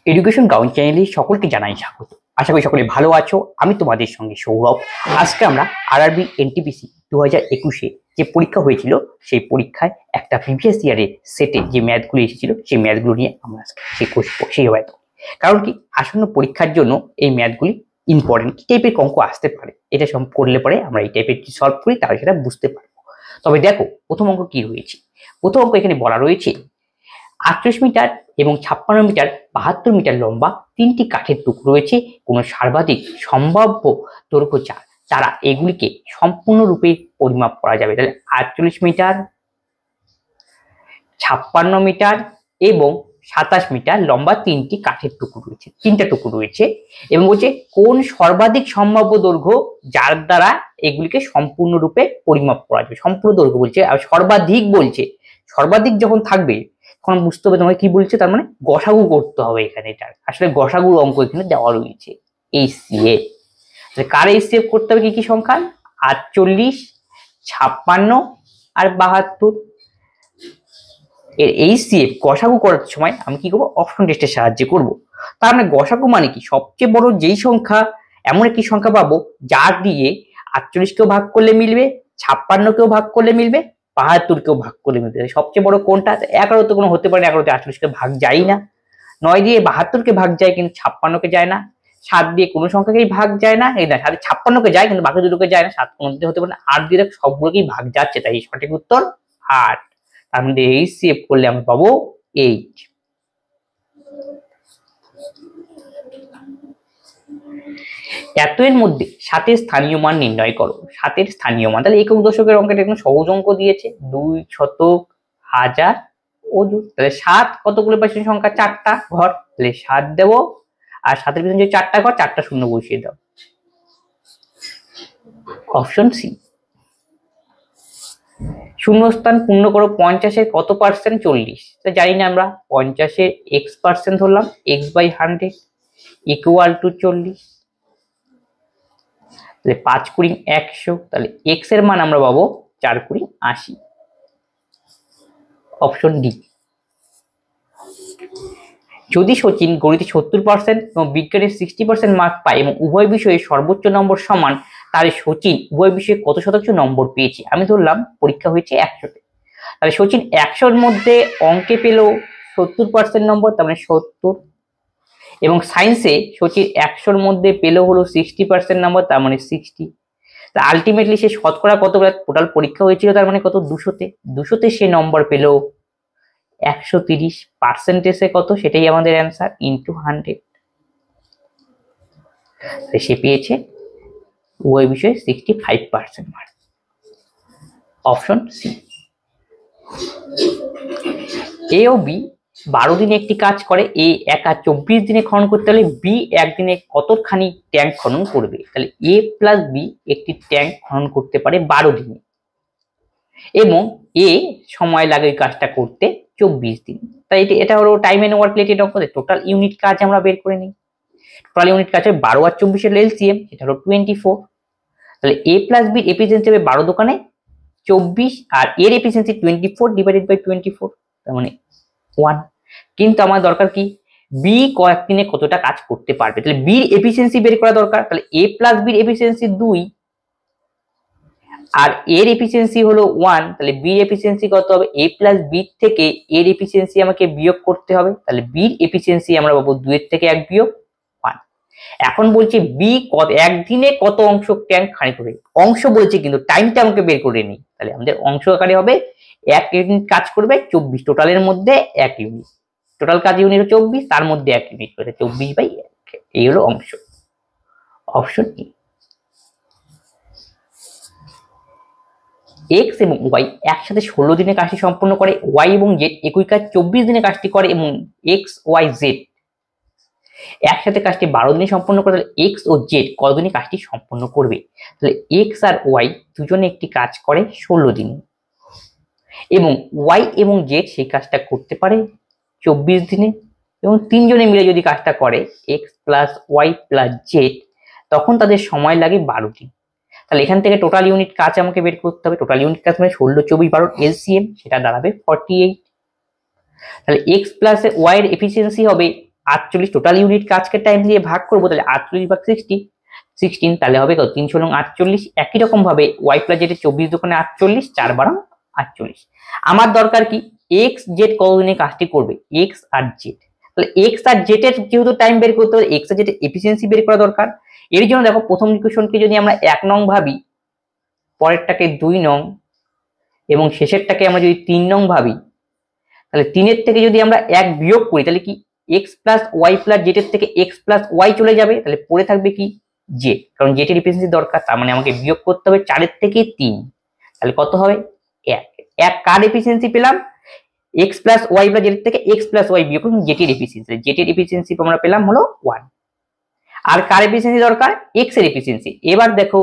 Education ground চ্যানেলে সকলকে জানাই স্বাগত। আশা করি সকলে ভালো আছো। আমি তোমাদের সঙ্গে সৌরভ। আজকে আমরা আরআরবি এনটিপিসি 2021-এ যে পরীক্ষা হয়েছিল সেই পরীক্ষায় একটা প্রিভিয়াস ইয়ারের সেটে যে ম্যাথগুলো এসেছিল সেই ম্যাথগুলো নিয়ে আমরা সেই হয়তো কারণ কি আসন্ন পরীক্ষার জন্য এই ম্যাথগুলি ইম্পর্টেন্ট। কি টাইপের অঙ্ক আসতে পারে এটা সব করলে পরে আমরা এই টাইপের সলভ করি, তাহলে সেটা বুঝতে পারবো। তবে দেখো প্রথম অঙ্ক কি রয়েছে। প্রথম অঙ্ক এখানে বলা রয়েছে 38 মিটার এবং 56 মিটার 72 মিটার লম্বা তিনটি কাঠের টুকরো রয়েছে। কোনো সর্বাধিক সম্ভাব্য দৈর্ঘ্য চার, তারা এগুলিকে সম্পূর্ণরূপে পরিমাপ করা যাবে। তাহলে 48 মিটার, 56 মিটার এবং 27 মিটার লম্বা তিনটি কাঠের টুকরো রয়েছে, তিনটা টুকরো রয়েছে এবং বলছে কোন সর্বাধিক সম্ভাব্য দৈর্ঘ্য যার দ্বারা এগুলিকে সম্পূর্ণরূপে পরিমাপ করা যাবে। সম্পূর্ণ দৈর্ঘ্য বলছে আর সর্বাধিক বলছে, সর্বাধিক যখন থাকবে তখন বুঝতে হবে তোমাকে কি বলছে, তার মানে গসাগু করতে হবে। এখানে এটা আসলে গসাগুর অঙ্ক এখানে দেওয়া রয়েছে। এইচসিএফ কার এইচসিএফ করতে হবে কি কি সংখ্যা 48, 56 আর 72। এর এইচসিএফ গসাগু করার সময় আমি কি করবো, অপশন টেস্টের সাহায্যে করব। তার মানে গসাগু মানে কি সবচেয়ে বড় যেই সংখ্যা, এমন একটি সংখ্যা পাবো যার দিয়ে 48কেও ভাগ করলে মিলবে, 56কেও ভাগ করলে মিলবে, 72কেও ভাগ করলে মিলবে। সবচেয়ে বড় কোনটা? 11 তো কোনো হতে পারে, 11 তে 48কে ভাগ যায় না। 9 দিয়ে 72কে ভাগ যায় কিন্তু 56কে যায় না। 7 দিয়ে কোনো সংখ্যাকেই ভাগ যায় না, এই না 56কে যায় কিন্তু বাকি দুটোকে যায় না। 7 কোনো দিতে হতে পারে না। 8 দিয়ে সবগুলোকেই ভাগ যাচ্ছে, তাই সঠিক উত্তর 8। তার মধ্যে এইচসিএফ করলে আমরা পাবো 8। এত এর মধ্যে 7 স্থানীয় মান নির্ণয় করো। 7 স্থানীয় মান, তাহলে একক দশকের অঙ্কটা একদম সহজ অঙ্ক দিয়েছে। 2, শতক, হাজার ও 2। তাহলে 7 কতগুলো পাইছে সংখ্যা 4টা ঘর, তাহলে 7 দেবো। আর 7-এর পিছনে যে 4টা ঘর, 4টা শূন্য বসিয়ে দাও। Option C. শূন্যস্থান পূর্ণ করো। 50-এর কত পার্সেন্ট? 40। তো জানি না আমরা 50-এর x% ধরলাম, x/100 ইকুয়াল টু 40। তাহলে 5 কুড়ি 100, তাহলে x এর মান আমরা পাবো 4 কুড়ি 80। Option D. যদি সচিন গণিতে 70% এবং বিজ্ঞানে 60% মার্ক পায় এবং উভয় বিষয়ে সর্বোচ্চ নম্বর সমান, তাহলে সচিন উভয় বিষয়ে কত শতাংশ নম্বর পেয়েছে? আমি ধরলাম পরীক্ষা হয়েছে 100-তে, তাহলে সচিন 100-র মধ্যে অঙ্কে পেল 70% নম্বর, তার মানে 70। এবং সায়েন্সে সচিন 100-র মধ্যে পেল হলো 60% নম্বর, তার মানে 60। তা আলটিমেটলি সে শতকরা কত, টোটাল পরীক্ষা হয়েছিল তার মানে কত 200-তে, 200-তে সে নম্বর পেল 130। পার্সেন্টেজে কত সেটাই আমাদের অ্যান্সার, ইন্টু 100। সে পেয়েছে উভয় বিষয়ে 65% মার্ক। Option C. এ ও বি 12 দিনে একটি কাজ করে, এ একা 24 দিনে খনন করতে হলে বি একদিনে কতখানি ট্যাঙ্ক খনন করবে? তাহলে এ প্লাস বি একটি ট্যাঙ্ক খনন করতে পারে 12 দিনে এবং এ সময় লাগে ওই কাজটা করতে 24 দিন। তাই এটা হলো টাইম এন্ড ওয়ার্ক রিলেটেড অঙ্ক। টোটাল ইউনিট কাজ আমরা বের করে নিই। টোটাল ইউনিট কাজ 12 আর 24-এর এলসিএম, এটা হলো 24। তাহলে এ প্লাস বি এফিসিয়েন্সি হবে 12 দোকানে 24 আর এর এফিসিয়েন্সি 24 ডিভাইডেড বাই 24, তার মানে 1। কিন্তু আমার দরকার কি বি কয়েকদিনে কতটা কাজ করতে পারবে, তাহলে বির এফিসিয়েন্সি বের করা দরকার। তাহলে এ প্লাস বির এফিসিয়েন্সি 2 আর এর এফিসিয়েন্সি হলো 1, তাহলে বির এফিসিয়েন্সি কত হবে? এ প্লাস বি থেকে এর এফিসিয়েন্সি আমাকে বিয়োগ করতে হবে, তাহলে বির এফিসিয়েন্সি আমরা পাবো 2 এর থেকে 1 বিয়োগ 1। এখন বলছে বি একদিনে কত অংশ ট্যাঙ্ক খালি করবে, অংশ বলছে কিন্তু টাইমটা আমাকে বের করে নিই। তাহলে আমাদের অংশ আকারে হবে 1 ইউনিট কাজ করবে 24, টোটালের মধ্যে 1 ইউনিট, টোটাল কাজ ইউনিট 24, তার মধ্যে 1 ইউনিট করে 24/1, এই হলো অংশ। Option E. এক্স এবং ওয়াই একসাথে 16 দিনে কাজটি সম্পন্ন করে, ওয়াই এবং জেড একই কাজ 24 দিনে কাজটি করে এবং এক্স ওয়াই জেড একসাথে কাজটি 12 দিনে সম্পন্ন করে, তাহলে এক্স ও জেড কতদিনে কাজটি সম্পন্ন করবে? তাহলে এক্স আর ওয়াই দুজনে একটি কাজ করে 16 দিনে এবং ওয়াই এবং জেড সেই কাজটা করতে পারে 24 দিনে এবং তিনজনে মিলে যদি কাজটা করে x plus y plus z, তখন তাদের সময় লাগে 12 দিন। তাহলে এখান থেকে টোটাল ইউনিট কাজ আমাকে বের করতে হবে। টোটাল ইউনিট কাজ মানে 16, 24, 12 এলসিএম, সেটা দাঁড়াবে 48। তাহলে এক্স প্লাস ওয়াই এর এফিসিয়েন্সি হবে 48 টোটাল ইউনিট কাজকে টাইম দিয়ে ভাগ করবো, তাহলে 48 ভাগ 16, তাহলে হবে কত 3 × 48। একই রকম ভাবে ওয়াই প্লাস জেড 24 দোকানে 48, 4 × 48। আমার দরকার কি এক্স জেড কতদিনে কাজটি করবে, এক্স আর জেড। তাহলে এক্স আর জেড এর যেহেতু টাইম বের করতে হবে, এক্স আর জেড এর এফিসিয়েন্সি বের করা দরকার। এর জন্য দেখো প্রথম ইকুয়েশনকে যদি আমরা 1 নং ভাবি, পরেরটাকে 2 নং এবং শেষেরটাকে আমরা যদি 3 নং ভাবি, তাহলে 3 এর থেকে যদি আমরা 1 বিয়োগ করি তাহলে কি x plus y plus z এর থেকে এক্স প্লাস ওয়াই চলে যাবে, তাহলে পড়ে থাকবে কি জেড, কারণ জেড এর এফিসিয়েন্সি দরকার, তার মানে আমাকে বিয়োগ করতে হবে 4 এর থেকে 3, তাহলে কত হবে 1 কার এফিসিয়েন্সি পেলাম, x plus y plus z এর থেকে এক্স প্লাস ওয়াই বিয়োগ করুন জেড এর এফিসিয়েন্সি, জেড এর এফিসিয়েন্সি আমরা পেলাম হলো 1। আর কার এফিসিয়েন্সি দরকার, এক্স এর এফিসিয়েন্সি। এবার দেখো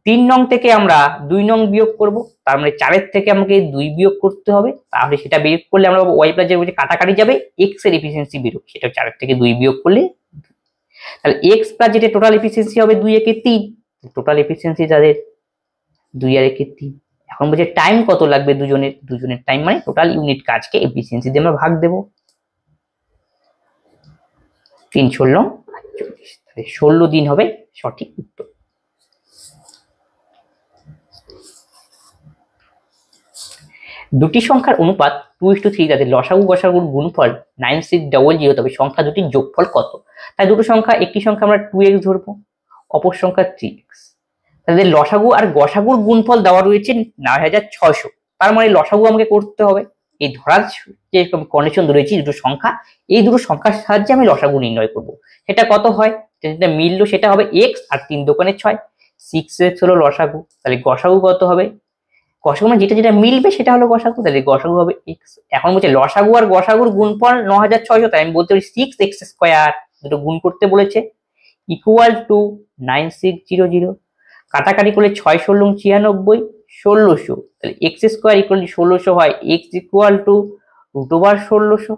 3 নং থেকে আমরা 2 নং বিয়োগ করব, তার মানে 4 এর থেকে আমাকে 2 বিয়োগ করতে হবে, তাহলে সেটা বিয়োগ করলে আমরা ওয়াই প্লাস জেড কাটাকাটি যাবে, এক্স এর এফিসিয়েন্সি বেরোবে, সেটা 4 এর থেকে 2 বিয়োগ করলে, তাহলে এক্স প্লাস জেড এর টোটাল এফিসিয়েন্সি হবে 2 একে 3, টোটাল এফিসিয়েন্সি তাদের 2 আর 1 3। এখন বলছে টাইম কত লাগবে দুজনের টাইম মানে টোটাল ইউনিট কাজকে এফিসিয়েন্সি দিয়ে আমরা ভাগ দেব, 3 × 16 48, তাহলে 16 দিন হবে সঠিক উত্তর। দুটি সংখ্যার অনুপাত 2:3, তাদের লসাগু গসাগুর গুণফল 9600, তবে সংখ্যা দুটির যোগফল কত। তাই দুটো সংখ্যা, একটি সংখ্যা আমরা 2x ধরবো, অপর সংখ্যা 3x, তাদের লসাগু আর গসাগুর গুণফল দেওয়া রয়েছে 9600, তার মানে লসাগু আমাকে করতে হবে। এই ধরার যে কন্ডিশন রয়েছে দুটো সংখ্যা, এই দুটো সংখ্যার সাহায্যে আমি লসাগু নির্ণয় করব। সেটা কত হয়, যেটা মিলল সেটা হবে x আর 3 দোকানে 6, 6x হলো লসাগু, তাহলে গসাগু কত হবে, গসাগু মানে যেটা মিলবে সেটা হলো গসাগু, তাহলে গসাগু হবে x। এখন বলছে লসাগু আর গসাগুর গুণফল 9600, তাই আমি বলতে পারি 6x², দুটো গুণ করতে বলেছে, ইকুয়াল টু 9600, কাটাকাটি করলে 6 × 16 96, 1600, তাহলে x² ইকুয়াল টু 1600 হয়, x ইকুয়াল টু √1600,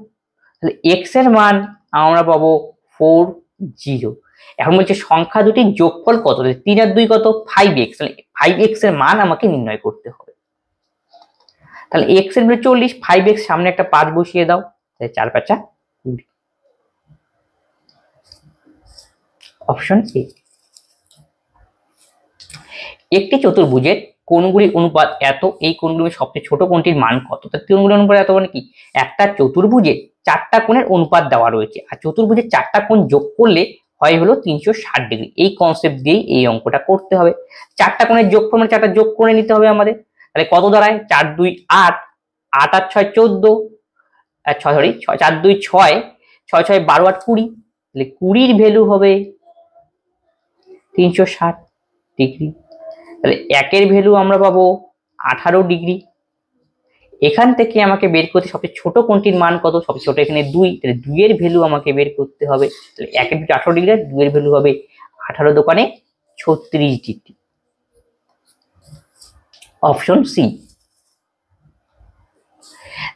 তাহলে x এর মান আমরা পাবো 40। এখন বলছে সংখ্যা দুটির যোগফল কত, 3 আর 2 কত 5x, তাহলে 5x এর মান আমাকে নির্ণয় করতে হবে। তাহলে x এর মূল্য 40, 5x সামনে একটা 5 বসিয়ে দাও, তাহলে 4 × 5 = 20, অপশন এ। একটি চতুর্ভুজের কোণগুলির অনুপাত এত, এই কোণগুলির সবচেয়ে ছোট কোণটির মান কত। কোণগুলির অনুপাত এত মানে কি, একটা চতুর্ভুজে 4টা কোণের অনুপাত দেওয়া রয়েছে, আর চতুর্ভুজের 4টা কোণ যোগ করলে হয় হলো 360 ডিগ্রি। এই কনসেপ্ট দিয়েই এই অঙ্কটা করতে হবে। 4টা কোণের যোগফল মানে 4টা যোগ করে নিতে হবে আমাদের, তাহলে কত দাঁড়ায় 4 2 8, 8 আর 6 14, 4 2 6, 6 6 12 8 20, তাহলে 20 ভ্যালু হবে 360 ডিগ্রি। তাহলে 1 এর ভ্যালু আমরা পাবো 18 ডিগ্রি। এখান থেকে আমাকে বের করতে সবচেয়ে ছোট কোণটির মান কত, সবচেয়ে ছোট এখানে 2, তাহলে 2 এর ভ্যালু আমাকে বের করতে হবে, তাহলে 1 এর ভ্যালু 18 ডিগ্রি, 2 এর ভ্যালু হবে 18 দোকানে 36 ডিগ্রি, অপশন সি।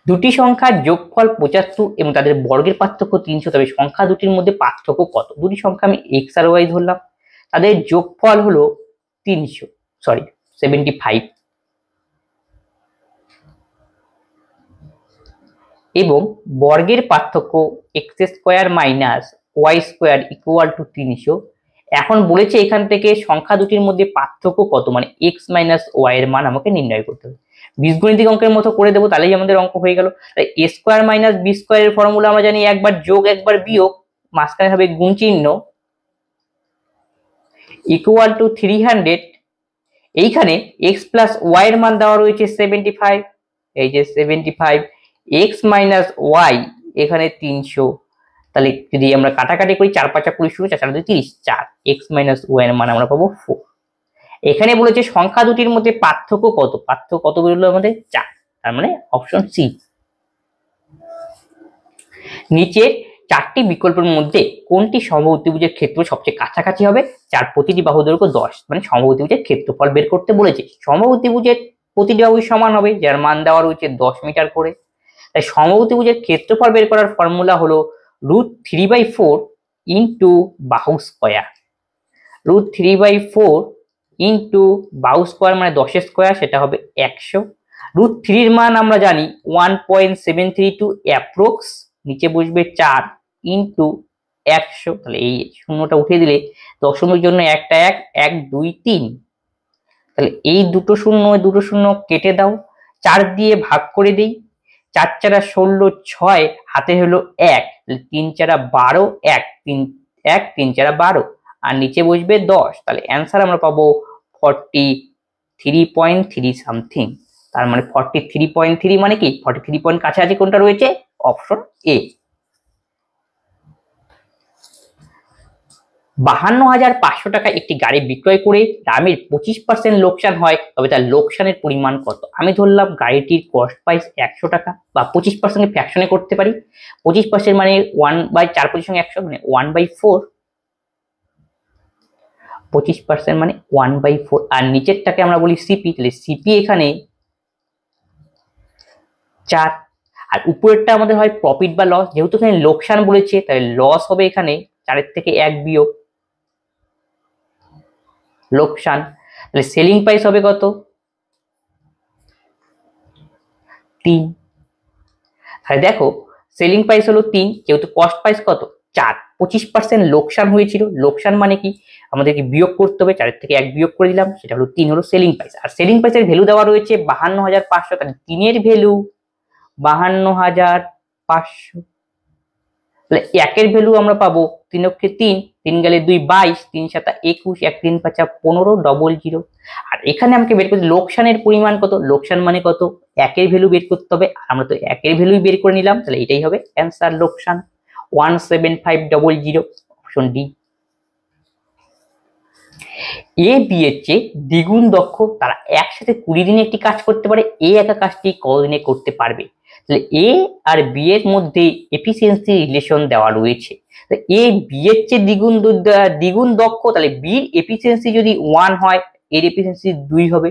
দুটি সংখ্যার যোগফল 75 এবং তাদের বর্গের পার্থক্য 300, তবে সংখ্যা দুটির মধ্যে পার্থক্য কত। দুটি সংখ্যা আমি x আর y ধরলাম, তাদের যোগফল হলো 75 এবং বর্গের পার্থক্য x² - y² ইকুয়াল টু 300। এখন বলেছে এখান থেকে সংখ্যা দুটির মধ্যে পার্থক্য কত, মানে x - y এর মান আমাকে নির্ণয় করতে হবে। বীজগণিতিক অঙ্কের মতো করে দেবো, তাহলেই আমাদের অঙ্ক হয়ে গেল। a² - b² এর ফর্মুলা আমরা জানি, একবার যোগ একবার বিয়োগ, মাঝখানে হবে গুণ চিহ্ন, ইকুয়াল টু 300। এইখানে x প্লাস y এর মান দেওয়া রয়েছে 75, এই যে 75, x মাইনাস y এখানে 300, তাহলে যদি আমরা কাটাকাটি করি 4 5 20 4 4 2 30, 4, x মাইনাস y এর মান আমরা পাবো 4। এখানে বলেছে সংখ্যা দুটির মধ্যে পার্থক্য কত, পার্থক্য কত বেরোলো আমাদের 4, তার মানে অপশন সি। নিচে 4টি বিকল্পের মধ্যে কোনটি সমবাহু ত্রিভুজের ক্ষেত্রফল সবচেয়ে কাছাকাছি হবে, যার প্রতিটি বাহু দৈর্ঘ্য 10, মানে সমবাহু ত্রিভুজের ক্ষেত্রফল বের করতে বলেছে। সমবাহু ত্রিভুজের প্রতিটি বাহু সমান হবে, যার মান দেওয়া রয়েছে 10 মিটার করে। তাই সমবাহু ত্রিভুজের ক্ষেত্রফল বের করার ফর্মুলা হলো √3/4 ইন্টু বাহু স্কয়ার। √3/4 ইন্টু বাহু স্কয়ার মানে 10 স্কয়ার, সেটা হবে 100। √3 এর মান আমরা জানি 1.732 অ্যাপ্রক্স, নিচে বসবে 4, ইন্টু 100, তাহলে এই শূন্যটা উঠিয়ে দিলে দশমিকের জন্য একটা 1, 1 2 3, তাহলে এই দুটো শূন্য কেটে দাও, 4 দিয়ে ভাগ করে দিই, 4 4 16 6, হাতে হলো 1, 3 4 12, 1 3 1 3 4 12, আর নিচে বসবে 10, তাহলে অ্যান্সার আমরা পাবো 43.3 সামথিং। তার মানে 43.3 মানে কি 43 পয়েন্ট কাছাকাছি কোনটা রয়েছে? Option A. 52,500 টাকা একটি গাড়ি বিক্রয় করে দামের 25% লোকসান হয়, তবে তার লোকসানের পরিমাণ কত? আমি ধরলাম গাড়িটির কস্ট প্রাইস 100 টাকা, বা 25% ফ্র্যাকশনে করতে পারি। 25% মানে 1/4 সঙ্গে 100 মানে 1/4, 25% মানে 1/4, আর নিচেরটাকে আমরা বলি সিপি, তাহলে সিপি এখানে 4, আর উপরেরটা আমাদের হয় প্রফিট বা লস, যেহেতু এখানে লোকসান বলেছে তাহলে লস হবে এখানে 4 থেকে 1 বিয়োগ লোকসান, তাহলে সেলিং প্রাইস হবে কত? 3। তাহলে দেখো সেলিং প্রাইস হলো 3, যেহেতু কস্ট প্রাইস কত 4, 25% লোকসান হয়েছিল, লোকসান মানে কি আমাদেরকে বিয়োগ করতে হবে, 4 থেকে 1 বিয়োগ করে দিলাম, সেটা হলো 3 হলো সেলিং প্রাইস। আর সেলিং প্রাইসের ভ্যালু দেওয়া রয়েছে 52,500, তাহলে 3 এর ভ্যালু 52,500, তাহলে 1 এর ভ্যালু আমরা পাবো 3 অক্ষে 3, 3 গেলে 2 22, 3 7 21, 1 3 5 15, 00। আর এখানে আমাকে বের করতে লোকসানের পরিমাণ কত, লোকসান মানে কত 1 এর ভ্যালু বের করতে হবে, আর আমরা তো 1 এর ভ্যালুই বের করে নিলাম, তাহলে এটাই হবে অ্যান্সার লোকসান 17500, অপশন ডি। এ বি এর চেয়ে দ্বিগুণ দক্ষ, তারা একসাথে 20 দিনে একটি কাজ করতে পারে, এ একা কাজটি কতদিনে করতে পারবে? তাহলে এ আর বি এর মধ্যে এফিসিয়েন্সি রিলেশন দেওয়া রয়েছে, এ বি এর চেয়ে দ্বিগুণ দক্ষ, তাহলে বির এফিসিয়েন্সি যদি 1 হয় এর এফিসিয়েন্সি 2 হবে,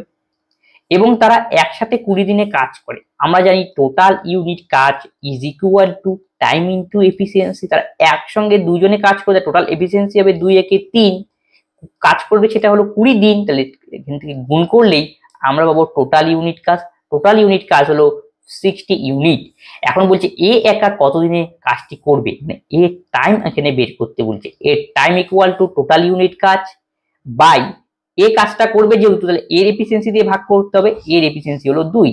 এবং তারা একসাথে 20 দিনে কাজ করে। আমরা জানি টোটাল ইউনিট কাজ is equal to time into efficiency, তারা একসঙ্গে দুজনে কাজ করে টোটাল এফিসিয়েন্সি হবে 2 একে 3, কাজ করবে সেটা হলো 20 দিন, তাহলে এখান থেকে গুণ করলেই আমরা পাবো টোটাল ইউনিট কাজ, টোটাল ইউনিট কাজ হলো 60 ইউনিট। এখন বলছে এ একা কতদিনে কাজটি করবে, মানে এর টাইম এখানে বের করতে বলছে, এর time equal to total unit কাজ বাই এ কাজটা করবে যেহেতু, তাহলে এর এফিসিয়েন্সি দিয়ে ভাগ করতে হবে, এর এফিসিয়েন্সি হলো 2,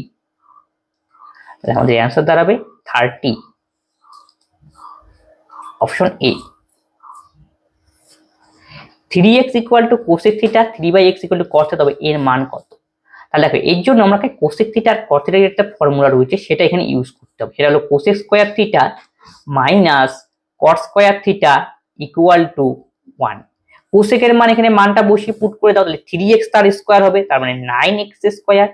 তাহলে আমাদের অ্যান্সার দাঁড়াবে 30, option A. 3x equal to cosec theta, 3/x equal to cos theta, তবে এর মান কত? তাহলে দেখো এর জন্য আমাকে কোসেক থিটা আর কস থিটার একটা ফর্মুলা রয়েছে, সেটা এখানে ইউজ করতে হবে, সেটা হলো cosec square theta minus cos square theta equal two 1। কোসেকের মান এখানে মানটা বসিয়ে পুট করে দাও, তাহলে 3x তার স্কয়ার হবে, তার মানে 9x স্কয়ার,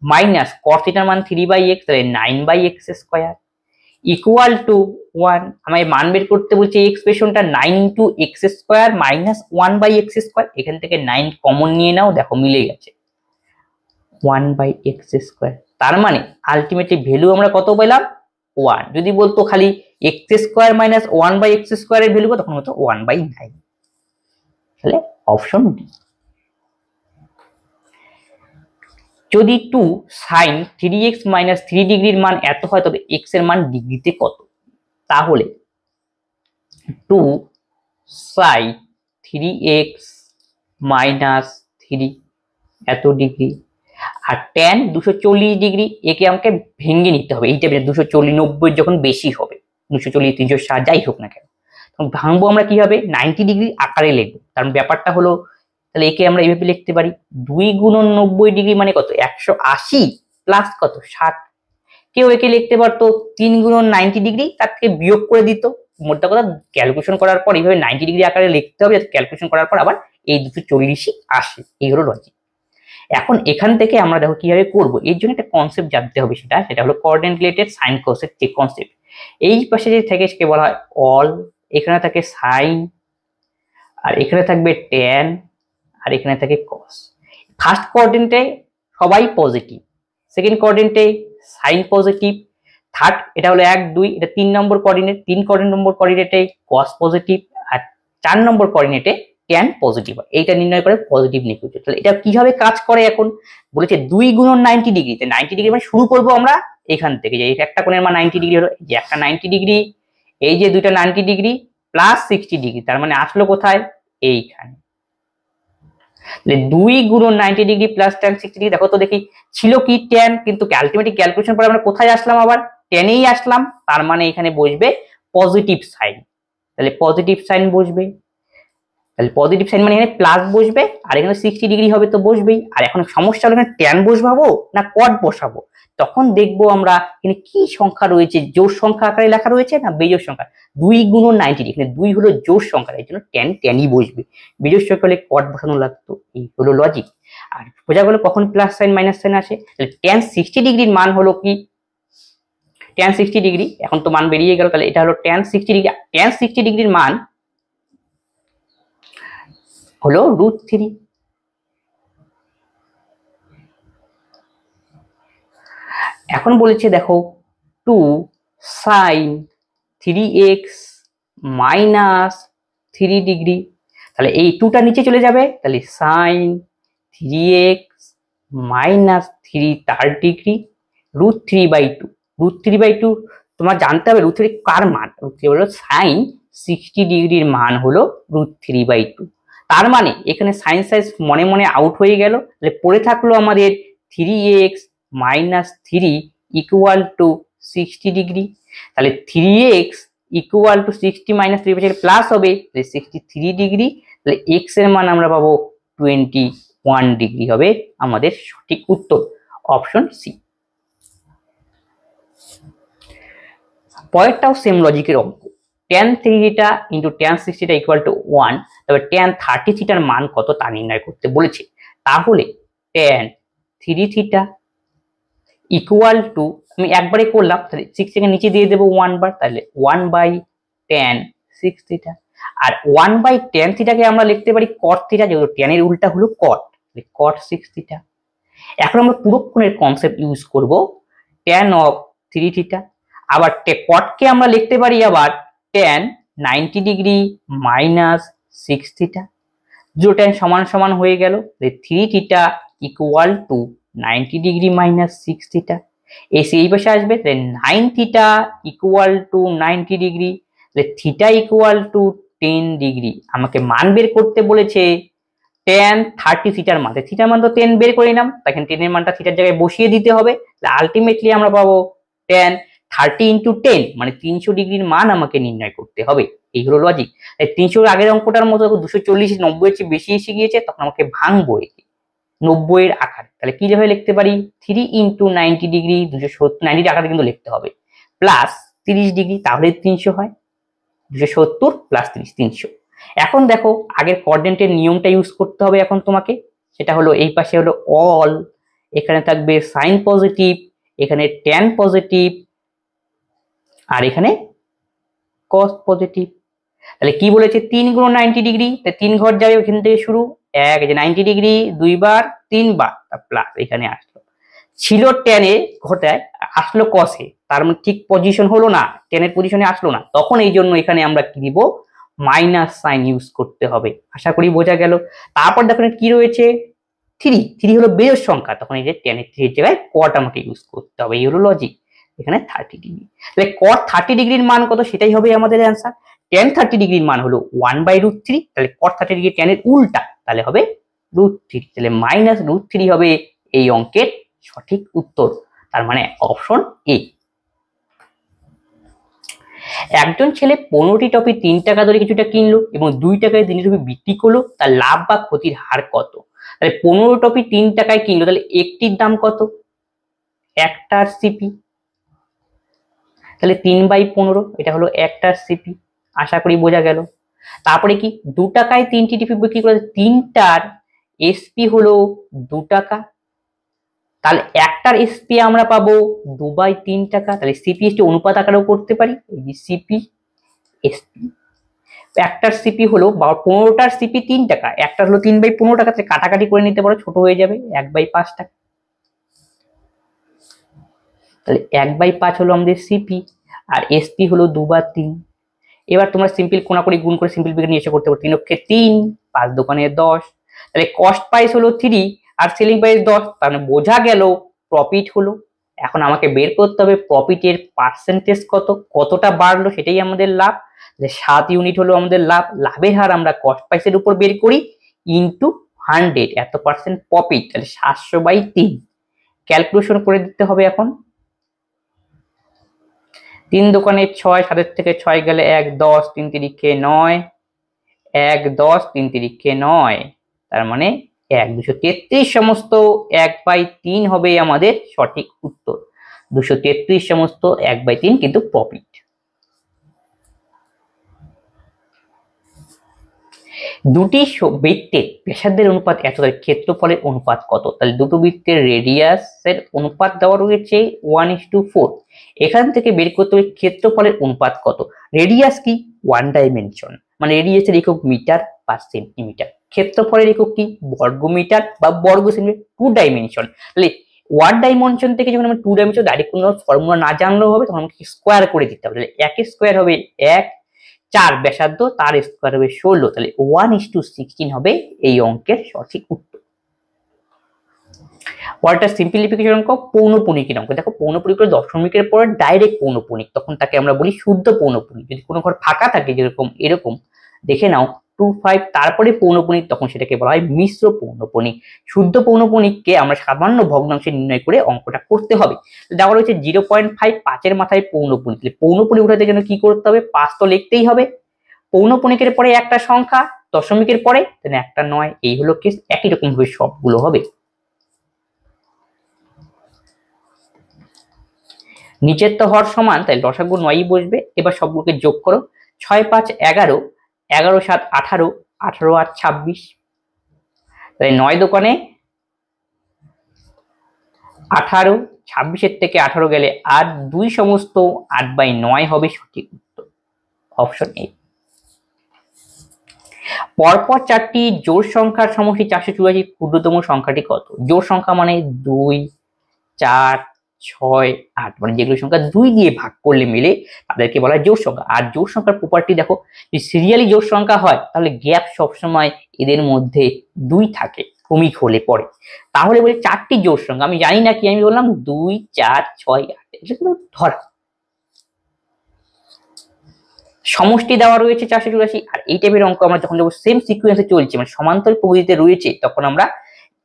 মাইনাস কস থিটার মান 3/x, তাহলে 9/x স্কয়ার ইকুয়াল টু 1। আমায় মান বের করতে বলছে এই এক্সপ্রেশনটা 9 into x square minus 1/x square, এখান থেকে 9 কমন নিয়ে নাও, দেখো মিলে গেছে 1/x স্কোয়ার, তার মানে আলটিমেটলি ভ্যালু আমরা কত পেলাম 1। যদি বলতো খালি x স্কোয়ার মাইনাস 1/x স্কোয়ারের ভ্যালু তখন হতো 1/9, তাহলে অপশন ডি। যদি 2 sin 3x মাইনাস 3 ডিগ্রির মান এত হয়, তবে x এর মান ডিগ্রিতে কত? তাহলে 2 sin 3x মাইনাস 3 এত ডিগ্রি, আর tan 240 ডিগ্রি, একে আমাকে ভেঙে নিতে হবে, এইটা 240 90 যখন বেশি হবে, 240 360 যাই হোক না কেন, তখন ভাঙবো আমরা কি হবে 90 ডিগ্রি আকারে লিখবো, কারণ ব্যাপারটা হলো, তাহলে একে আমরা এইভাবে লিখতে পারি 2 গুণন 90 ডিগ্রি মানে কত 180 প্লাস কত 60। কেউ একে লিখতে পারতো 3 গুণন 90 ডিগ্রি, তার থেকে বিয়োগ করে দিত, মোদ্দা কথা ক্যালকুলেশন করার পর এইভাবে 90 ডিগ্রি আকারে লিখতে হবে, যাতে ক্যালকুলেশন করার পর আবার এই 240ই আসে, এই হলো লজিক। এখন এখান থেকে আমরা দেখো কিভাবে করব, এর জন্য একটা কনসেপ্ট জানতে হবে, সেটা হলো কোঅর্ডিনেট রিলেটেড সাইন কসের যে কনসেপ্ট, এই পাশে যে থাকে সেকে বলা হয় অল, এখানে থাকে সাইন, আর এখানে থাকবে ট্যান, আর এখানে থাকে কস। ফার্স্ট কোঅর্ডিনেটে সবাই পজিটিভ, সেকেন্ড কোঅর্ডিনেটে সাইন পজিটিভ, থার্ড এটা হলো 1 2, এটা 3 নম্বর কোঅর্ডিনেট, 3 নম্বর কোঅর্ডিনেটে কস পজিটিভ, আর 4 নম্বর কোঅর্ডিনেটে ট্যান পজিটিভ। এইটা নির্ণয় করে পজিটিভ নেগেটিভ। তাহলে এটা কিভাবে কাজ করে, এখন বলেছে 2 গুণন 90 ডিগ্রিতে, 90 ডিগ্রি মানে শুরু করব আমরা এখান থেকে, যে একটা কোণের মান 90 ডিগ্রি হলো, যে একটা 90 ডিগ্রি, এই যে দুইটা 90° প্লাস 60°, তার মানে আসলো কোথায়? এইখানে। 2 গুণন 90° প্লাস tan 60°, দেখো তো দেখি ছিল কি tan, কিন্তু আলটিমেটলি ক্যালকুলেশন পরে আমরা কোথায় আসলাম? আবার tan-এই আসলাম, তার মানে এখানে বসবে পজিটিভ সাইন। তাহলে পজিটিভ সাইন বসবে, তাহলে পজিটিভ সাইন মানে এখানে প্লাস বসবে, আর এখানে 60° হবে তো বসবেই। আর এখন সমস্যা হলো এখানে tan বসাবো না cot বসাবো। তখন দেখবো আমরা এখানে কি সংখ্যা রয়েছে, জোড় সংখ্যা আকারে লেখা রয়েছে না বেজোড় সংখ্যা। 2 গুণন 90°, এখানে 2 হলো জোড় সংখ্যা, এই জন্য tan-ই বসবে। বেজোড় সংখ্যা হলে cot বসানো লাগতো। এই হলো লজিক। আর বোঝা গেল কখন প্লাস সাইন মাইনাস সাইন আসে। তাহলে tan 60°-র মান হলো কি? tan 60°, এখন তো মান বেরিয়ে গেল, তাহলে এটা হলো tan 60°। tan 60°-র মান হলো √3। এখন বলেছে দেখো 2 sin 3x minus 3°, তাহলে এই 2টা নিচে চলে যাবে, তাহলে sin 3x minus 3 3rd°, √3/2। √3/2 তোমার জানতে হবে √3 কার মান? √3 হলো sin 60°-র মান হলো √3/2। তার মানে এখানে সাইন সাইজ মনে মনে আউট হয়ে গেল, তাহলে পড়ে থাকলো আমাদের 3x minus 3 equal to 60°। তাহলে 3x equal to 60 minus 3 বসে প্লাস হবে, তাহলে 63°। তাহলে x এর মান আমরা পাবো 21° হবে আমাদের সঠিক উত্তর, অপশন সি। পরেরটাও সেম লজিকের অঙ্ক। tan 3θ into tan 60θ equal to 1, তবে tan 30θ মান কত তা নির্ণয় করতে বলেছে। তাহলে tan 3θ equal to, আমি একবারে করলাম, তাহলে 6 থেকে নিচে দিয়ে দেবো 1 বার, তাহলে 1/tan 6θ। আর 1/tan θ কে আমরা লিখতে পারি cot θ, যেহেতু tan এর উল্টা হলো cot, cot 6θ। এখন আমরা পুরোক্ষণের কনসেপ্ট ইউজ করব, tan of 3θ। আবার cot কে আমরা লিখতে পারি আবার tan 90° minus 6θ। দুটো tan সমান সমান হয়ে গেল, 3θ equal to 90° minus 6θ। এসে এই পাশে আসবে, তাহলে 9θ equal to 90°, তাহলে θ equal to 10°। আমাকে মান বের করতে বলেছে tan 30θ মান, θ মান তো 10 বের করে নিলাম, তখন 10 এর মানটা থিটার জায়গায় বসিয়ে দিতে হবে। আলটিমেটলি আমরা পাবো tan 30 into 10 মানে 300°-র মান আমাকে নির্ণয় করতে হবে। এই হলো লজিক। 300 আগের অঙ্কটার মতো 240 90 এর চেয়ে বেশি এসে গিয়েছে, তখন আমাকে ভাঙবো একে 90 এর আকারে। তাহলে কি ভাবে লিখতে পারি? 3 into 90°, 270 90 আকারে কিন্তু লিখতে হবে, প্লাস 30°, তাহলে 300 হয়। 270 প্লাস 30 300। এখন দেখো আগের কোঅর্ডিনেটের নিয়মটা ইউজ করতে হবে এখন তোমাকে, সেটা হলো এই পাশে হলো অল, এখানে থাকবে সাইন পজিটিভ, এখানে ট্যান পজিটিভ, আর এখানে কস পজিটিভ। তাহলে কি বলেছে 3 গুণ 90°, তাই 3 ঘর যাবে ওখান থেকে শুরু, এক যে 90°, দুইবার তিনবার, প্লাস এখানে আসলো, ছিল ট্যানে ঘটায় আসলো কসে, তার মানে ঠিক পজিশন হলো না, ট্যানের পজিশনে আসলো না, তখন এই জন্য এখানে আমরা কি দিব? মাইনাস সাইন ইউজ করতে হবে। আশা করি বোঝা গেল। তারপর দেখুন কি রয়েছে 3 হলো বেজোড় সংখ্যা, তখন এই যে ট্যানের 3 এর জায়গায় কট আমাকে ইউজ করতে হবে। এই হলো লজিক। এখানে 30°, তাহলে cot 30°-র মান কত সেটাই হবে আমাদের অ্যান্সার। tan 30°-র মান হলো 1/√3, তাহলে cot 30° tan এর উল্টা, তাহলে হবে √3, তাহলে মাইনাস √3 হবে এই অঙ্কের সঠিক উত্তর, তার মানে অপশন এ। একজন ছেলে 15টি টপি 3 টাকা ধরে কিছুটা কিনলো এবং 2 টাকায় 3টি টপি বিক্রি করলো, তার লাভ বা ক্ষতির হার কত? তাহলে 15 টপি 3 টাকায় কিনলো, তাহলে একটির দাম কত? একটার সিপি, তাহলে 3/15, এটা হলো একটার সিপি। আশা করি বোঝা গেল। তারপরে কি 2 টাকায় 3টি টিপি বিক্রি করে, 3টার এসপি হলো 2 টাকা, তাহলে একটার এসপি আমরা পাবো 2/3 টাকা, তাহলে সিপি এসটি অনুপাত আকারেও করতে পারি, এই যে সিপি এসপি। একটার সিপি হলো 15টার সিপি 3 টাকা, একটা হলো 3/15 টাকা, তাহলে কাটাকাটি করে নিতে পারো, ছোট হয়ে যাবে 1/5 টাকা, তাহলে 1/5 হলো আমাদের সিপি, আর এসপি হলো 2/3। এবার তোমরা সিম্পল কোনাকুনি গুণ করে সিম্পল ব্রেকেট নিয়ে এসে করতে পারো, 3 অক্ষে 3, 5 দোকানে 10, তাহলে কস্ট প্রাইস হলো 3 আর সেলিং প্রাইস 10, তাহলে বোঝা গেল প্রফিট হলো এখন আমাকে বের করতে হবে প্রফিটের পার্সেন্টেজ কতটা বাড়লো, সেটাই আমাদের লাভ। 7 ইউনিট হলো আমাদের লাভ। লাভের হার আমরা কস্ট প্রাইসের উপর বের করি ইন্টু 100, এত পার্সেন্ট প্রফিট, তাহলে 700/3 ক্যালকুলেশন করে দিতে হবে। এখন 3 দোকানে 6, 7 থেকে 6 গেলে 1, 10, 3 তিরিখে 9, 1, 10, 3 তিরিখে 9, তার মানে 1, 233 সমস্ত 1/3 হবে আমাদের সঠিক উত্তর। 233 সমস্ত 1/3 কিন্তু প্রফিট। দুটি বৃত্তের ব্যাসার্ধের অনুপাত এত, তাহলে ক্ষেত্রফলের অনুপাত কত? তাহলে দুটো বৃত্তের রেডিয়াসের অনুপাত দেওয়া রয়েছে 1:4। এখান থেকে বের করতে হবে ক্ষেত্রফলের অনুপাত কত। রেডিয়াস কি? 1 ডাইমেনশন, মানে রেডিয়াসের একক মিটার বা সেন্টিমিটার। ক্ষেত্রফলের একক কি? বর্গ মিটার বা বর্গ সেন্টিমিটার, 2 ডাইমেনশন। তাহলে 1 ডাইমেনশন থেকে যখন আমরা 2 ডাইমেনশন ডাইরেক্ট কোনো ফর্মুলা না জানলেও হবে, তখন আমাকে স্কোয়ার করে দিতে হবে। তাহলে 1 স্কোয়ার হবে 1, 4 ব্যাসার্ধ, তার স্কোয়ার হবে 16, তাহলে 1:16 হবে এই অঙ্কের সঠিক উত্তর। পরেরটা সিম্পলিফিকেশন অঙ্ক, পৌনঃপুনিকের অঙ্ক। দেখো পৌনঃপুনিক দশমিকের পরে ডাইরেক্ট পৌনঃপুনিক, তখন তাকে আমরা বলি শুদ্ধ পৌনঃপুনিক। যদি কোনো ঘর ফাঁকা থাকে যেরকম এরকম দেখে নাও 2, 5 তারপরে পৌনঃপুনিক, তখন সেটাকে বলা হয় মিশ্র পৌনঃপুনিক। শুদ্ধ পৌনঃপুনিককে আমরা সামান্য ভগ্নাংশে নির্ণয় করে অঙ্কটা করতে হবে। দেওয়া রয়েছে 0.5, 5-এর মাথায় পৌনঃপুনিক। পৌনঃপুনিক উঠাতে জন্য কি করতে হবে? 5 তো লিখতেই হবে। পৌনঃপুনিকের পরে একটা সংখ্যা, দশমিকের পরে একটা 9, এই হলো কেস। একই রকম ভাবে সবগুলো হবে। নিচের তো হর সমান, তাই লসাগু 9ই বসবে। এবার সবগুলোকে যোগ করো। 6, 5, 11, 11, 7, 18, 18, 8, 26, তাই 9 দোকানে 18, 26-এর থেকে 18 গেলে 8, 2 সমস্ত 8/9 হবে সঠিক উত্তর, অপশন এ। পরপর 4টি জোড় সংখ্যার সমষ্টি 484, ক্ষুদ্রতম সংখ্যাটি কত? জোড় সংখ্যা মানে 2, 4, 6, 8, মানে যেগুলো সংখ্যা 2 দিয়ে ভাগ করলে মিলে তাদেরকে বলা হয় জোড় সংখ্যা। আর জোড় সংখ্যার প্রপার্টি দেখো, যদি সিরিয়ালি জোড় সংখ্যা হয় তাহলে গ্যাপ সবসময় এদের মধ্যে 2 থাকে, ক্রমিক হলে পরে। তাহলে বলি 4টি জোড় সংখ্যা, আমি জানি না কি, আমি বললাম 2, 4, 6, 8, এটা ধরা। সমষ্টি দেওয়া রয়েছে 484। আর এই টাইপের অঙ্ক আমরা যখন যাবো সেম সিকোয়েন্সে চলছে, মানে সমান্তরাল পদ্ধতিতে রয়েছে, তখন আমরা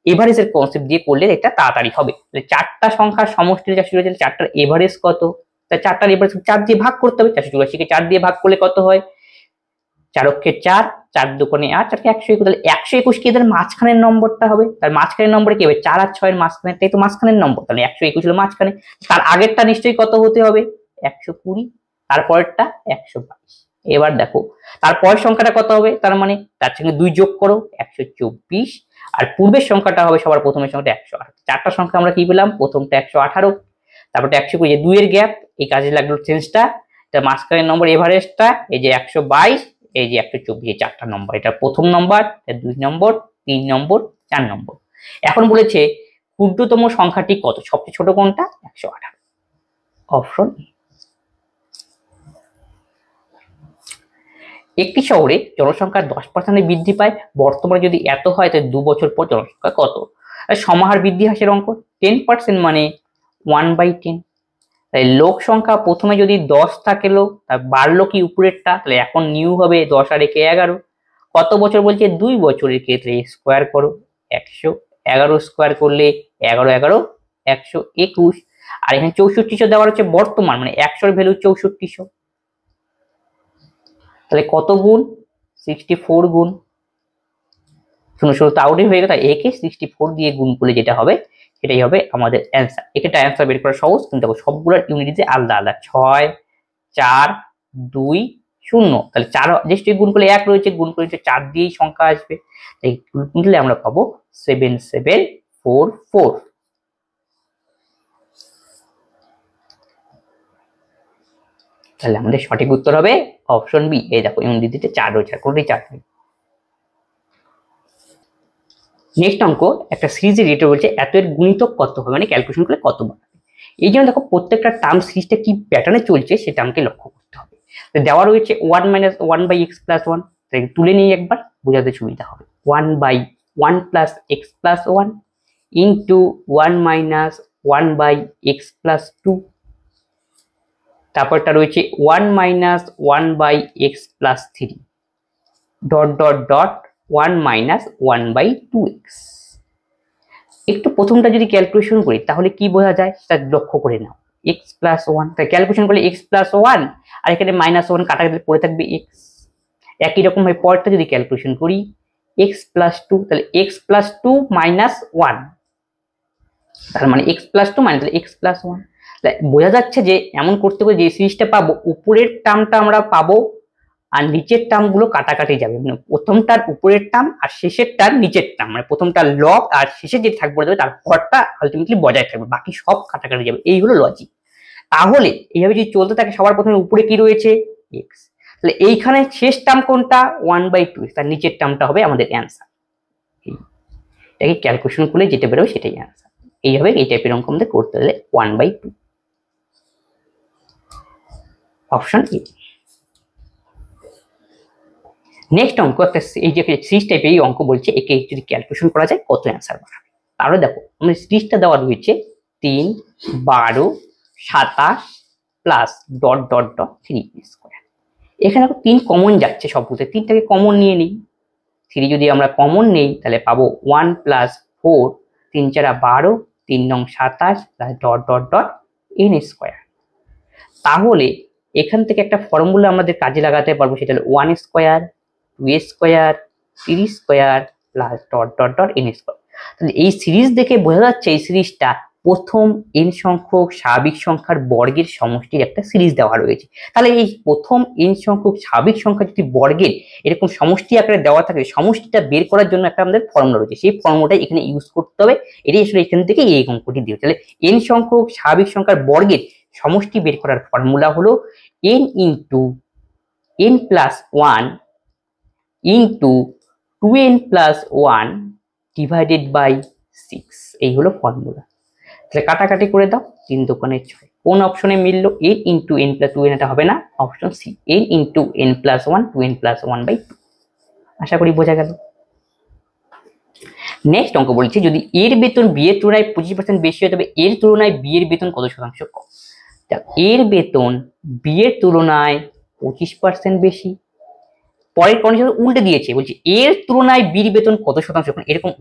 এভারেজের কনসেপ্ট দিয়ে করলে এটা তাড়াতাড়ি হবে। তাহলে 4টা সংখ্যার সমষ্টি 484, 4টার এভারেজ কত? তাই 4টার এভারেজ 4 দিয়ে ভাগ করতে হবে। 484-কে 4 দিয়ে ভাগ করলে কত হয়? 4 অক্ষে 4, 4 দোকানে 8, 4কে 121, তাহলে 121 কি এদের মাঝখানের নম্বরটা হবে। তার মাঝখানের নম্বরে কি হবে? 4 আর 6 এর মাঝখানেরটাই তো মাঝখানের নম্বর, তাহলে 121 হলো মাঝখানে। তার আগেরটা নিশ্চয়ই কত হতে হবে? 120, তারপরেরটা 122। এবার দেখো তারপরের সংখ্যাটা কত হবে, তার মানে তার সঙ্গে 2 যোগ করো, 124। আর পূর্বের সংখ্যাটা হবে সবার প্রথমের সংখ্যাটা 118। 4টা সংখ্যা আমরা কি পেলাম? প্রথমটা 118, তারপরটা 120, যে 2 এর গ্যাপ, এই কাজে লাগলো চেঞ্জটা। এটা মাঝখানের নম্বর এভারেজটা, এই যে 122, এই যে 124, এই 4টা নম্বর। এটা প্রথম নম্বর, 2 নম্বর, 3 নম্বর, 4 নম্বর। এখন বলেছে ক্ষুদ্রতম সংখ্যাটি কত? সবচেয়ে ছোট কোনটা? 118, অপশন। একটি শহরে জনসংখ্যা 10% বৃদ্ধি পায়, বর্তমানে যদি এত হয় তাহলে 2 বছর পর জনসংখ্যা কত? সমাহার বৃদ্ধি হ্রাসের অঙ্ক। 10% মানে 1/10। তাই লোক সংখ্যা প্রথমে যদি 10 থাকে, লোক বাড়লো কি উপরেরটা, তাহলে এখন নিউ হবে 10 আর 1 11। কত বছর বলছে? 2 বছরের ক্ষেত্রে স্কোয়ার করো 100, 11 স্কোয়ার করলে 11, 11, 121। আর এখানে 6400 দেওয়ার হচ্ছে বর্তমান, মানে 100-এর ভ্যালু 6400, তাহলে কত গুণ? 64 গুণ। শুনো তাহলেই হয়ে গেল। তাই একে 64 দিয়ে গুণ করলে যেটা হবে সেটাই হবে আমাদের অ্যান্সার। এক্ষেত্রে অ্যান্সার বের করা সহজ, কিন্তু দেখো সবগুলোর ইউনিটে আলাদা আলাদা। 6, 4, 2, 0, তাহলে 4 নিশ্চয়ই গুণ করলে 1 রয়েছে, গুণ করে 4 দিয়েই সংখ্যা আসবে। এই গুণ করলে আমরা পাবো 7744। তাহলে আমাদের সঠিক উত্তর হবে অপশন বি। এই দেখো ইউনিটে 4 রয়েছে, কোনটাই 4 নেই। নেক্সট অঙ্ক, একটা সিরিজের রেটে বলছে এত এর গুণিতক কত হবে, মানে ক্যালকুলেশন করলে কত বাড়বে। এই জন্য দেখো প্রত্যেকটা টার্ম সিরিজটা কি প্যাটার্নে চলছে সেটা আমাকে লক্ষ্য করতে হবে। দেওয়া রয়েছে 1 - 1/x + 1, তুলে নিয়ে একবার বোঝাতে সুবিধা হবে। 1/1 + x + 1 into 1 - 1 by x plus 2, তারপরটা রয়েছে 1 minus 1 by x plus 3 dot dot dot 1 minus 1 by 2x। একটু প্রথমটা যদি ক্যালকুলেশন করি তাহলে কি বোঝা যায় সেটা লক্ষ্য করে নাও। x প্লাস 1, তাই ক্যালকুলেশন করলে x প্লাস 1 আর এখানে মাইনাস 1 কাটাকাটি পড়ে থাকবে x। একই রকম ভাবে পরেরটা যদি ক্যালকুলেশন করি x প্লাস 2, তাহলে x প্লাস 2 মাইনাস 1, তার মানে x plus 2 minus x plus 1। বোঝা যাচ্ছে যে এমন করতে হবে যে সিরিজটা পাবো উপরের টার্মটা আমরা পাবো আর নিচের টার্ম গুলো কাটাকাটি যাবে, মানে প্রথমটার উপরের টার্ম আর শেষেরটার নিচের টার্ম, মানে প্রথমটার লগ আর শেষে যে থাকবে তার পরটা আলটিমেটলি বজায় থাকবে, বাকি সব কাটাকাটি যাবে। এই হলো লজিক। তাহলে এইভাবে যদি চলতে থাকে সবার প্রথমে উপরে কি রয়েছে x, তাহলে এইখানে শেষ টার্ম কোনটা 1/2, তার নিচের টার্মটা হবে আমাদের অ্যান্সার। এটাকে ক্যালকুলেশন করলে যেটা বেরোবে সেটাই অ্যান্সার। এইভাবে এই টাইপের অঙ্ক আমাদের করতে হলে 1/2, অপশন এ। নেক্সট অঙ্ক একটা এই যে সিরিজ টাইপের এই অঙ্ক বলছে একে যদি ক্যালকুলেশন করা যায় কত অ্যান্সার বাড়াবে। তাহলে দেখো আমাদের সিরিজটা দেওয়া রয়েছে 3, 12, 27 plus dot dot dot 3 square. এখানে 3 কমন যাচ্ছে সবগুলোতে, 3টাকে কমন নিয়ে নিই। 3 যদি আমরা কমন নেই তাহলে পাবো 1 plus 4, 3 4 12, 3 9 27 plus dot dot dot n square. তাহলে এখান থেকে একটা ফর্মুলা আমাদের কাজে লাগাতে পারবো, সেটা হলো 1 square 2 square 3 square plus dot dot dot n square. তাহলে এই সিরিজ দেখে বোঝা যাচ্ছে এই সিরিজটা প্রথম n সংখ্যক স্বাভাবিক সংখ্যার বর্গের সমষ্টির একটা সিরিজ দেওয়া রয়েছে। তাহলে এই প্রথম n সংখ্যক স্বাভাবিক সংখ্যা যদি বর্গের এরকম সমষ্টি আকারে দেওয়া থাকে, সমষ্টিটা বের করার জন্য একটা আমাদের ফর্মুলা রয়েছে, সেই ফর্মুলাটা এখানে ইউজ করতে হবে। এটাই আসলে এখান থেকে এই অঙ্কটি দিও। তাহলে n সংখ্যক স্বাভাবিক সংখ্যার বর্গের সমষ্টি বের করার ফর্মুলা হলো n into n plus 1 into 2n plus 1 divided by 6। এই হলো ফর্মুলা। তাহলে কাটাকাটি করে দাও, 3 দোকানে 6। কোন অপশনে মিললো? n into n plus 2n, এটা হবে না, option C n into n plus 1 2n plus 1/2। আশা করি বোঝা গেল। নেক্সট অঙ্ক বলছে যদি এর বেতন বি এর তুলনায় 25% বেশি হয় তবে এর তুলনায় বি এর বেতন কত শতাংশ কম। এর বেতন বি এর তুলনায় 25% বেশি। পরের কন্ডিশন উল্টে দিয়েছে, বলছে এর তুলনায় বির বেতন কত শতাংশ কম। এরকম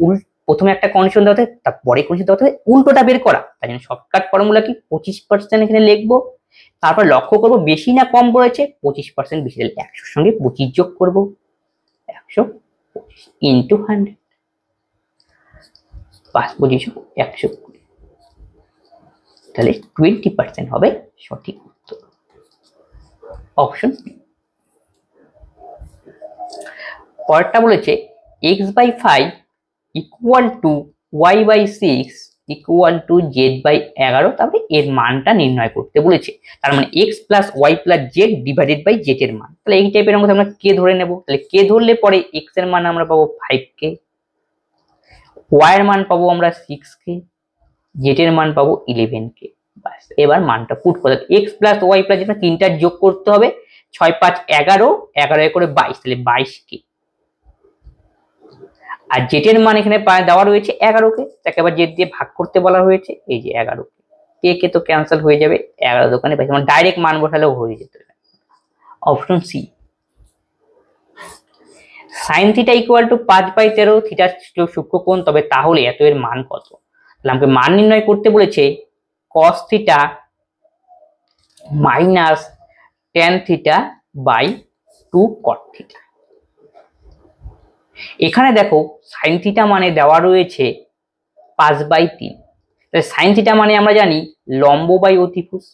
প্রথমে একটা কন্ডিশন দেওয়া থাকে, তারপরে কন্ডিশন দেওয়া থাকে উল্টোটা বের করা। তাই জন্য শর্টকাট ফর্মুলা কি 25% এখানে লিখবো, তারপর লক্ষ্য করবো বেশি না কম বলেছে, 25% বেশি, তাহলে 100 সঙ্গে 25 যোগ করবো, 100 ইন্টু 100, 5 25 120, তাহলে 20% হবে সঠিক উত্তর, অপশন বি। পরেরটা বলেছে x/5 equal to y/6 equal to z/11, তারপরে এর মানটা নির্ণয় করতে বলেছে। তার মানে x plus y plus z divided by z এর মান। তাহলে এই টাইপের অঙ্ক আমরা কে ধরে নেব। তাহলে কে ধরলে পরে x এর মান আমরা পাবো 5k, y এর মান পাবো আমরা 6k, z এর মান পাবো 11k। বাস এবার মানটা পুট করে x plus y plus z তিনটা যোগ করতে হবে, 6 5 11, 11 করে 22, তাহলে 22k। আর জেড এর মান এখানে দেওয়া রয়েছে 11কে, তাকে আবার জেড দিয়ে ভাগ করতে বলা হয়েছে, এই যে 11কে, কে কে তো ক্যান্সেল হয়ে যাবে, 11 দোকানে 22, মানে ডাইরেক্ট মান বসালেও হয়ে যেত, option C. Sine theta equal to 5/13 theta সূক্ষ্মকোণ, তবে তাহলে এত এর মান কত। তাহলে আমাকে মান নির্ণয় করতে বলেছে cos theta minus tan theta by 2 cot theta. এখানে দেখো সাইন থিটা মানে দেওয়া রয়েছে 5/3, তাহলে সাইন থিটা মানে আমরা জানি লম্ব বাই অতিভুজ।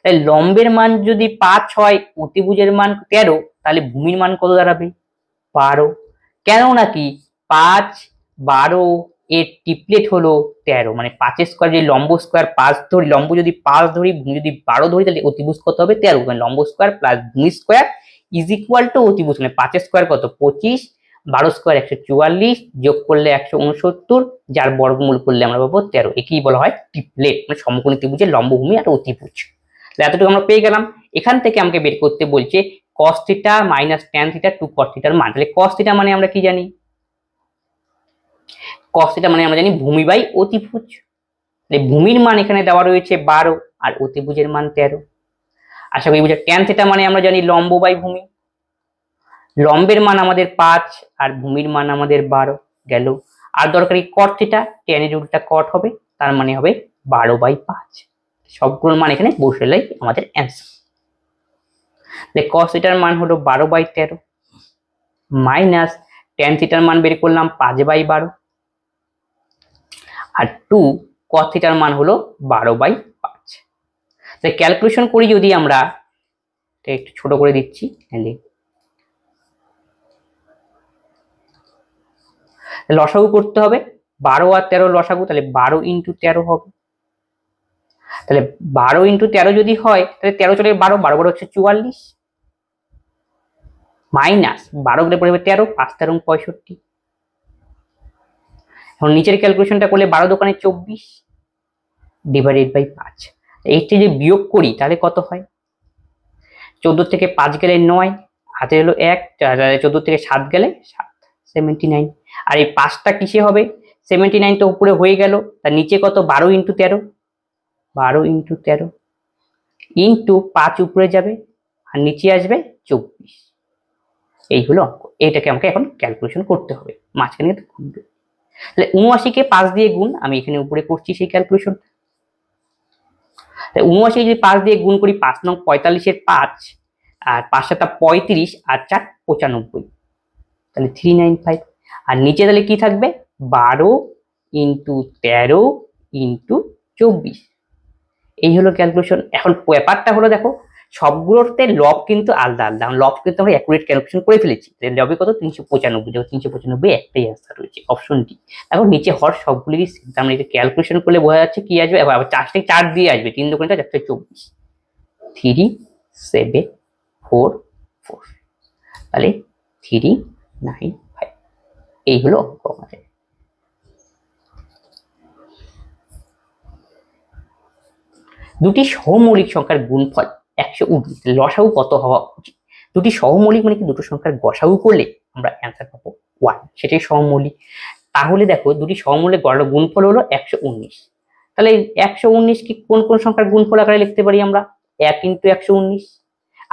তাহলে লম্বের মান যদি 5 হয়, অতিভুজের মান 13, তাহলে ভূমির মান কত দাঁড়াবে 12। কেন নাকি 5 12 এর ট্রিপলেট হলো 13, মানে 5 স্কোয়ার যদি লম্ব স্কোয়ার 5 ধরি, লম্ব যদি 5 ধরি, ভূমি যদি 12 ধরি, তাহলে অতিভুজ কত হবে 13, মানে লম্ব স্কোয়ার প্লাস ভূমি স্কোয়ার ইজ ইকুয়াল টু অতিভুজ, মানে 5 স্কোয়ার কত 25, 12 স্কোয়ার 144, যোগ করলে 169, যার বর্গমূল করলে আমরা পাবো 13। একেই বলা হয় ট্রিপলেট, মানে সমকোণী ত্রিভুজের লম্ব, ভূমি আর অতিভুজ। এতটুকু আমরা পেয়ে গেলাম। এখান থেকে আমাকে বের করতে বলছে cos theta minus tan theta 2 cot থিটার মান। তাহলে cos থিটা মানে আমরা কি জানি, cos থিটা মানে আমরা জানি ভূমি বাই অতিভুজ। ভূমির মান এখানে দেওয়া রয়েছে 12 আর অতিভুজের মান 13। আশা করি বুঝে। ট্যান থিটা মানে আমরা জানি লম্ব বাই ভূমি, লম্বের মান আমাদের 5 আর ভূমির মান আমাদের 12 গেল। আর দরকারি কট থিটা, ট্যানের উল্টা কট হবে, তার মানে হবে 12/5। সবগুলোর মান এখানে বসালেই আমাদের অ্যান্সার। কস থিটার মান হলো 12/13 মাইনাস ট্যান থিটার মান বের করলাম 5/12 আর 2 কস থিটার মান হলো 12/5। তাহলে ক্যালকুলেশন করি যদি আমরা, একটু ছোট করে দিচ্ছি, লসাগু করতে হবে 12 আর 13 লসাগু, তাহলে 12 × 13 হবে। তাহলে 12 × 13 যদি হয় তাহলে 13 চলে 12, 12 12 হচ্ছে 44 মাইনাস 12 গেলে পড়বে 13, 5 13 65। এখন নিচের ক্যালকুলেশনটা করলে 12 দোকানে 24 /5। এইটা যদি বিয়োগ করি তাহলে কত হয়? 14 থেকে 5 গেলে 9, হাতে হলো 1, 14 থেকে 7 গেলে 7, 79। আর এই 5টা কিসে হবে? 79 তো উপরে হয়ে গেল, তার নিচে কত? 12 × 13, 12 × 13 ইন্টু 5 উপরে যাবে আর নিচে আসবে 24। এই হলো অঙ্ক। এইটাকে আমাকে এখন ক্যালকুলেশন করতে হবে, মাঝখানে ঘুরবে। তাহলে 79 কে 5 দিয়ে গুণ, আমি এখানে উপরে করছি সেই ক্যালকুলেশন। 79 যদি 5 দিয়ে গুণ করি, 5 নং 45 এর 5 আর 5 7 35 আর 4 95, তাহলে 395। আর নিচে তাহলে কি থাকবে? 12 × 13 × 24। এই হলো ক্যালকুলেশন। এখন ব্যাপারটা হলো দেখো, সবগুলোতে লব কিন্তু আলাদা আলাদা, লব কিন্তু আমরা অ্যাকুরেট ক্যালকুলেশন করে ফেলেছি। লবে কত? 395, দেখো 395 একটাই অ্যান্সার রয়েছে, অপশন ডি। এখন নিচে হর সবগুলোই সেম, আমরা এটা ক্যালকুলেশন করলে বোঝা যাচ্ছে কি আসবে। আবার 4 থেকে 4 দিয়ে আসবে, 3 দোকানে 4 থেকে 24, 3744, তাহলে 395। এই হলো অঙ্ক আমাদের। দুটি সহমৌলিক সংখ্যার গুণফল 119, লসাগু কত হওয়া উচিত? দুটি সহমৌলিক মানে কি? দুটো সংখ্যার গসাগু করলে আমরা অ্যান্সার পাবো 1, সেটাই সহমৌলিক। তাহলে দেখো দুটি সহমৌলিক গুণফল হলো 119। তাহলে 119 কি কোন কোন সংখ্যার গুণফল আকারে লিখতে পারি আমরা? 1 × 119,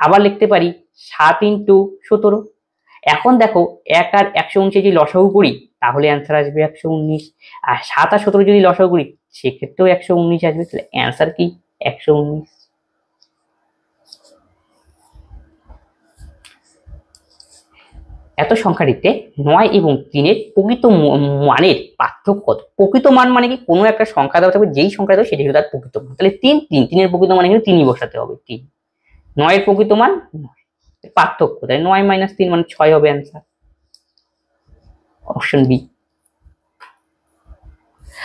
আবার লিখতে পারি 7 × 17। এখন দেখো 1 আর 119 যদি লসাগু করি তাহলে অ্যান্সার আসবে 119, আর 7 আর 17 যদি লসাগু করি সেক্ষেত্রেও 119 আসবে। তাহলে অ্যান্সার কি? 119। এত সংখ্যাটিতে 9 এবং 3 এর প্রকৃত মানের পার্থক্য কত? প্রকৃত মান মানে কি? কোনো একটা সংখ্যা দেওয়া থাকবে, যেই সংখ্যা দেওয়া সেটাই হলো তার প্রকৃত মান। তাহলে 3 এর প্রকৃত মান এখানে 3ই বসাতে হবে, 3। 9 এর প্রকৃত মান 9, পার্থক্য, তাই 9 - 3 মানে 6 হবে অ্যান্সার, অপশন বি।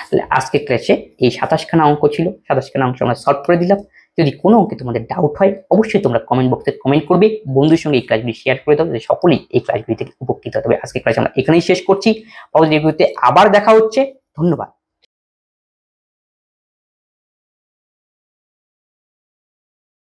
তাহলে আজকে ক্লাসে এই 27খানা অঙ্ক ছিল, 27খানা অঙ্ক আমরা সলভ করে দিলাম। যদি কোনো অঙ্কে তোমাদের ডাউট হয় অবশ্যই তোমরা কমেন্ট বক্সে কমেন্ট করবে, বন্ধুদের সঙ্গে এই ক্লাসগুলি শেয়ার করে দাও, যাতে সকলেই এই ক্লাসগুলি থেকে উপকৃত হবে। আজকে ক্লাস আমরা এখানেই শেষ করছি, পরবর্তী ভিডিওতে আবার দেখা হচ্ছে। ধন্যবাদ।